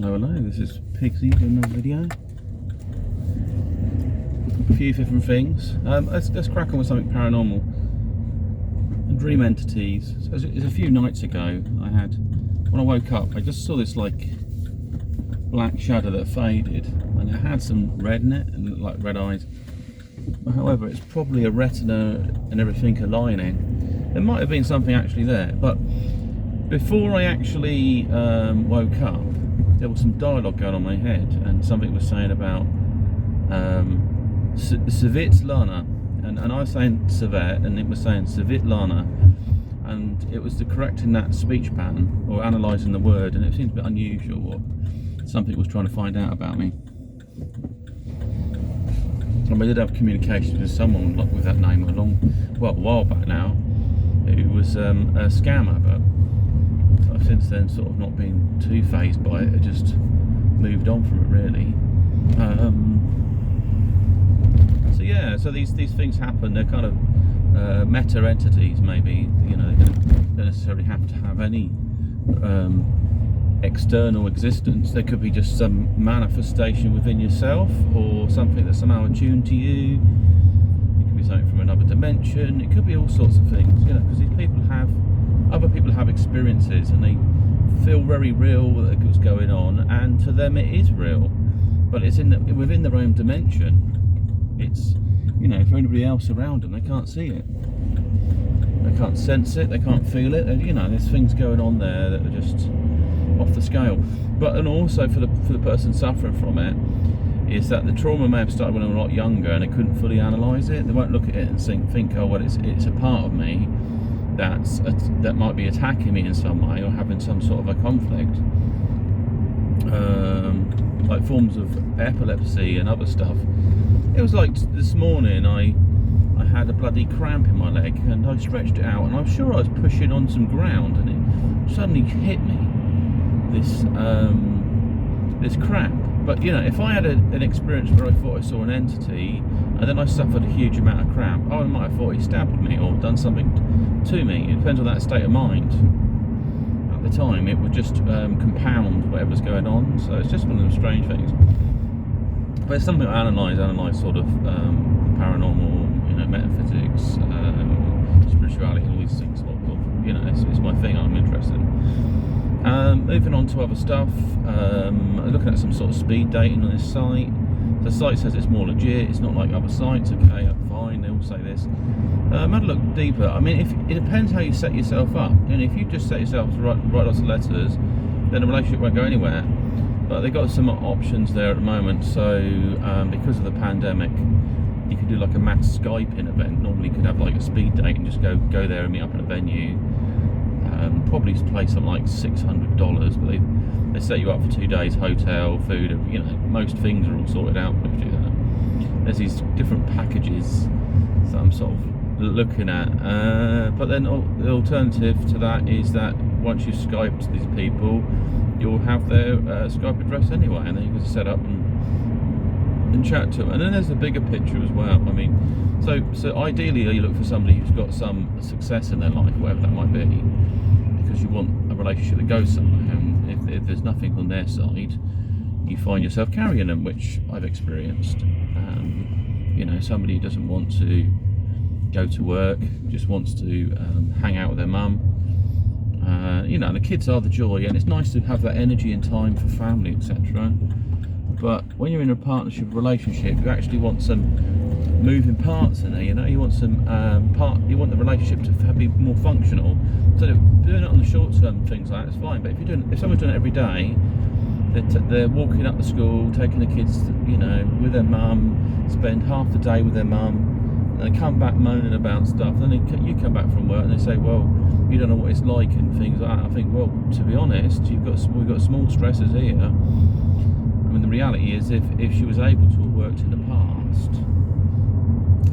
Hello, this is Pigsy with another video. A few different things. Let's crack on with something paranormal. Dream entities. So it was a few nights ago. When I woke up, I just saw this like black shadow that faded, and it had some red in it and looked like red eyes. However, it's probably a retina and everything aligning. There might have been something actually there, but before I actually woke up, there was some dialogue going on in my head, and something was saying about Svitlana, and I was saying Svet, and it was saying Svitlana, and it was correcting that speech pattern or analysing the word, and it seemed a bit unusual what something was trying to find out about me. And I did have communications with someone with that name a while back now, who was a scammer, but I've since then sort of not been too phased by it. I just moved on from it really. So these things happen. They're kind of meta entities, maybe. You know, they don't necessarily have to have any external existence. There could be just some manifestation within yourself, or something that's somehow attuned to you. It could be something from another dimension. It could be all sorts of things, you know, because other people have experiences and they feel very real that what's going on, and to them it is real, but it's within their own dimension. It's, you know, for anybody else around them, they can't see it, they can't sense it, they can't feel it. You know, there's things going on there that are just off the scale. But and also for the person suffering from it, is that the trauma may have started when they were a lot younger and they couldn't fully analyse it. They won't look at it and think, oh well, it's a part of me that might be attacking me in some way or having some sort of a conflict, like forms of epilepsy and other stuff. It was like this morning I had a bloody cramp in my leg, and I stretched it out, and I'm sure I was pushing on some ground, and it suddenly hit me, this cramp. But you know, if I had an experience where I thought I saw an entity and then I suffered a huge amount of cramp, I might have thought he stabbed me or done something to me. It depends on that state of mind. At the time, it would just compound whatever's going on. So it's just one of them strange things. But it's something I analyse sort of paranormal, you know, metaphysics, spirituality, all these things. You know, it's my thing. I'm interested in. Moving on to other stuff, looking at some sort of speed dating on this site. The site says it's more legit, it's not like other sites. Okay, fine, they all say this. I had a look deeper. I mean, it depends how you set yourself up. And if you just set yourself to write lots of letters, then the relationship won't go anywhere. But they've got some options there at the moment. So because of the pandemic, you could do like a mass Skyping event. Normally you could have like a speed date and just go there and meet up in a venue. Probably pay something like $600, but they set you up for 2 days, hotel, food, you know, most things are all sorted out if you do that. There's these different packages that I'm sort of looking at, but then the alternative to that is that once you've Skyped these people, you'll have their Skype address anyway, and then you can set up and chat to them. And then there's a bigger picture as well. I mean, so ideally you look for somebody who's got some success in their life, whatever that might be, because you want a relationship that goes somewhere. And if there's nothing on their side, you find yourself carrying them, which I've experienced. You know, somebody who doesn't want to go to work, just wants to hang out with their mum. You know, the kids are the joy, and it's nice to have that energy and time for family, etc. But when you're in a partnership relationship, you actually want some moving parts in there. You know, you want some you want the relationship to be more functional. So doing it on the short-term things like that is fine. But if someone's doing it every day, they're walking up to school, taking the kids, you know, with their mum, spend half the day with their mum, and they come back moaning about stuff. Then you come back from work and they say, well, you don't know what it's like and things like that. I think, well, to be honest, we've got small stresses here. I mean, the reality is, if she was able to have worked in the past,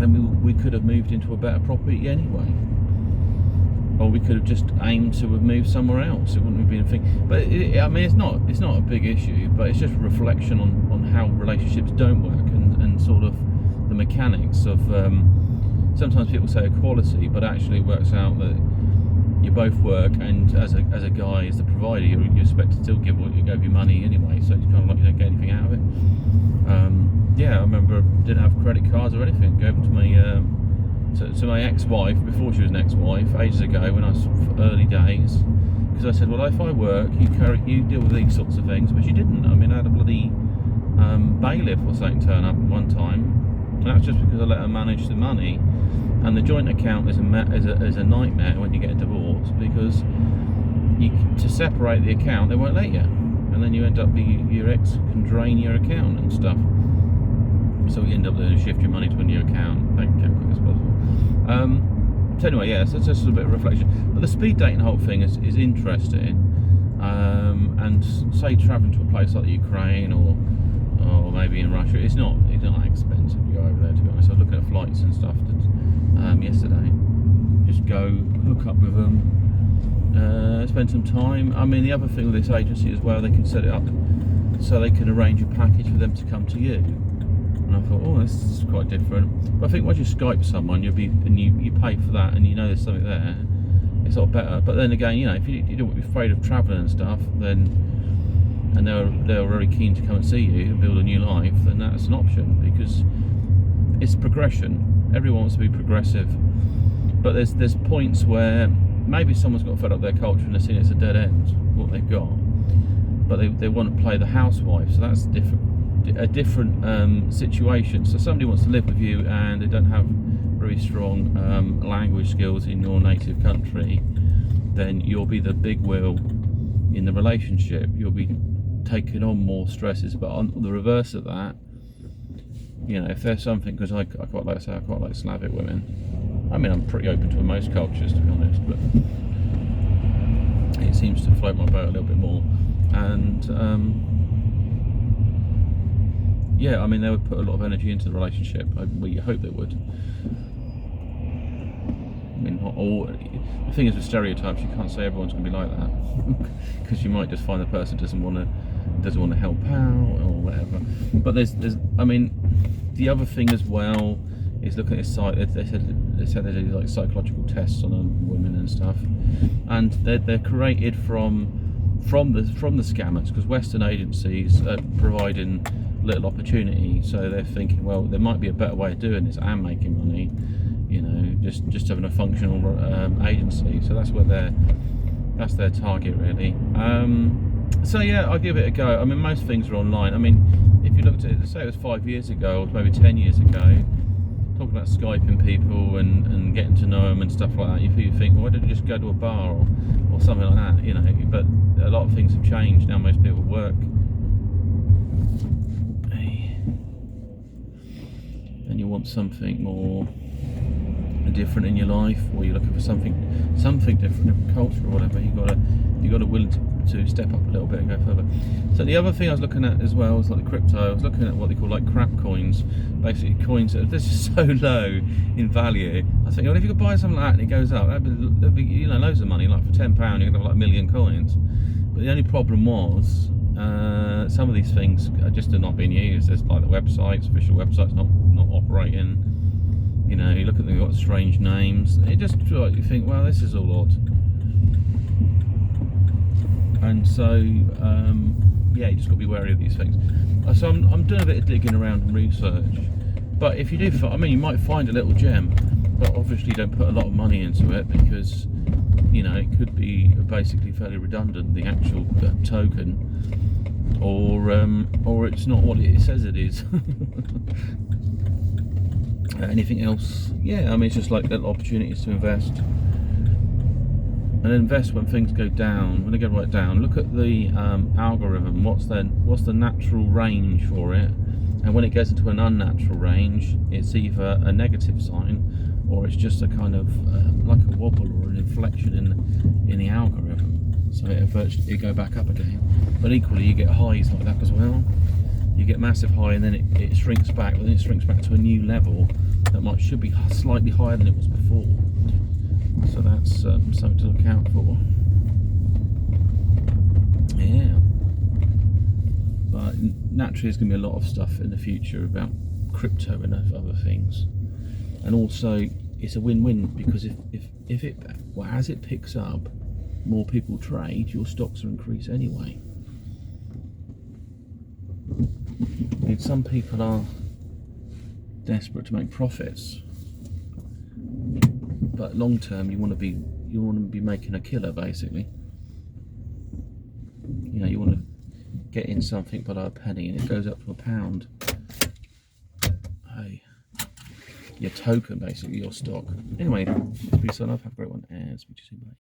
then we could have moved into a better property anyway. Or we could have just aimed to have moved somewhere else. It wouldn't have been a thing. But I mean, it's not a big issue, but it's just a reflection on how relationships don't work, and sort of the mechanics of sometimes people say equality, but actually it works out that you both work, and as a guy, as the provider, you're expected to still give your money anyway, so it's kind of like you don't get anything out of it. Yeah, I remember didn't have credit cards or anything. Gave them to my ex-wife before she was an ex-wife ages ago when I was early days, because I said, well, if I work, you deal with these sorts of things, but she didn't. I mean, I had a bloody bailiff or something turn up one time, and that's just because I let her manage the money. And the joint account is a nightmare when you get a divorce, because to separate the account, they won't let you, and then you end up your ex can drain your account and stuff. So you end up there to shift your money to a new account, bank account, quick as possible. So anyway, yeah, so it's just a bit of reflection. But the speed dating whole thing is interesting. And say travelling to a place like the Ukraine or maybe in Russia, it's not expensive to go over there, to be honest. I was looking at flights and stuff yesterday. Just go hook up with them, spend some time. I mean, the other thing with this agency as well, they can set it up so they can arrange a package for them to come to you. And I thought, oh, this is quite different. But I think once you Skype someone, you pay for that, and you know there's something there, it's a lot better. But then again, if you don't want to be afraid of travelling and stuff, and they're very keen to come and see you and build a new life, then that's an option, because it's progression. Everyone wants to be progressive, but there's points where maybe someone's got fed up their culture and they're seeing it's a dead end, what they've got, but they want to play the housewife, so that's a different situation. So somebody wants to live with you and they don't have very strong language skills in your native country, then you'll be the big wheel in the relationship. You'll be taking on more stresses. But on the reverse of that, if there's something, because I quite like Slavic women. I mean, I'm pretty open to most cultures, to be honest, but it seems to float my boat a little bit more. And yeah, I mean, they would put a lot of energy into the relationship. You hope they would. I mean, not all. The thing is with stereotypes, you can't say everyone's going to be like that, because you might just find the person doesn't want to help out or whatever. But there's I mean, the other thing as well is looking at this site. They said they do like psychological tests on women and stuff, and they're created from the scammers, because Western agencies are providing little opportunity, so they're thinking, well, there might be a better way of doing this and making money, just having a functional agency. So that's their target, really. So yeah, I'll give it a go. I mean, most things are online. I mean, if you looked at it, say it was 5 years ago or maybe 10 years ago, talking about Skyping people and getting to know them and stuff like that, you think, well, why don't you just go to a bar or something like that, but a lot of things have changed now. Most people work, and you want something more different in your life, or you're looking for something different culture or whatever, you got to willing to step up a little bit and go further. So the other thing I was looking at as well was like the crypto. I was looking at what they call like crap coins, basically coins that are just so low in value. I was thinking, well, if you could buy something like that and it goes up, that'd be loads of money. Like for £10 you could have like 1 million coins. But the only problem was some of these things are just not being used. There's like the websites, official websites not operating. You look at them, they've got strange names. It just like you think, well, this is all odd. And so yeah, you just got to be wary of these things. So I'm doing a bit of digging around and research. But if you do, you might find a little gem, but obviously don't put a lot of money into it, because it could be basically fairly redundant, the actual token, or it's not what it says it is. Anything else? Yeah, I mean, it's just like little opportunities to invest. And invest when things go down, when they go right down. Look at the algorithm. What's the natural range for it? And when it goes into an unnatural range, it's either a negative sign, or it's just a kind of like a wobble or an inflection in the algorithm. So it go back up again. But equally, you get highs like that as well. You get massive high, and then it shrinks back, but then it shrinks back to a new level that should be slightly higher than it was before. So that's something to look out for. Yeah. But naturally, there's going to be a lot of stuff in the future about crypto and other things. And also, it's a win-win, because if it, well, as it picks up, more people trade, your stocks will increase anyway. I mean, some people are desperate to make profits, but long term you want to be making a killer, basically. You know, you want to get in something below a penny and it goes up to £1. Hey, your token, basically, your stock. Anyway, let's be signing off. Have a great one, and speak to you soon. Bye.